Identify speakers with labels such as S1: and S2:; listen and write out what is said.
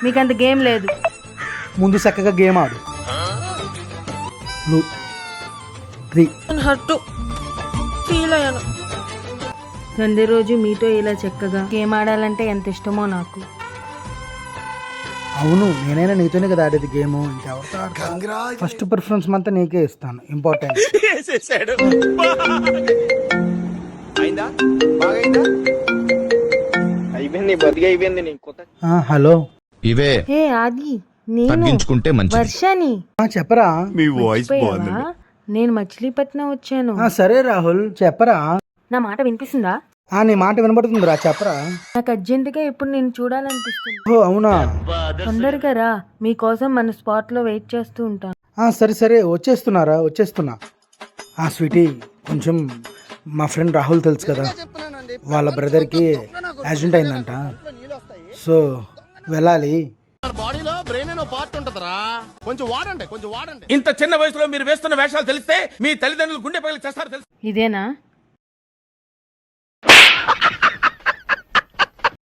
S1: మీకు అంత గేమ్ లేదు.
S2: ముందు చక్కగా గేమ్ ఆడు. నువ్వు 3
S1: హట్టు ఫీల్ అయ్యాను. సండే రోజు మీతో ఇలా చక్కగా గేమ్ ఆడాలంటే ఎంత ఇష్టమో నాకు.
S2: అవును, నేనైనా నీతోనే కదా ఆడేది గేమ్. ఇంకెవరితో ఫస్ట్ ప్రిఫరెన్స్ అంతా నీకే ఇస్తాను. ఇంపార్టెంట్. హలో,
S3: ఇవే
S1: హే ఆది, నేను
S3: తగ్గించుకుంటే మంచిది.
S1: వర్షని.
S2: చెప్పరా.
S4: మీ వాయిస్ బాగుంది.
S1: నేను మచిలీపట్నం వచ్చాను.
S2: సరే రాహుల్, చెప్పరా.
S1: నా మాట వినిపిస్తుందా?
S2: నీ మాట వినబడుతుందిరా, చెప్పరా.
S1: నాకు అర్జెంటుగా ఇప్పుడు నేను చూడాలనిపిస్తుంది.
S2: ఓ అవునా,
S1: తొందరగా రా, మీకోసం మన స్పాట్ లో వెయిట్ చేస్తూ ఉంటాను.
S2: సరే సరే, వచ్చేస్తున్నా. స్వీటీ, కొంచెం మా ఫ్రెండ్ రాహుల్ తెలుసు కదా, వాళ్ళ బ్రదర్కి యాక్సిడెంట్ అయిందంట. సో వెళ్ళాలి.
S5: ఇంత చిన్న వయసులో మీరు వేస్తున్న వేషాలు తెలిస్తే మీ తల్లిదండ్రులు గుండె పగిలి చేస్తారు తెలుసు.
S1: ఇదేనా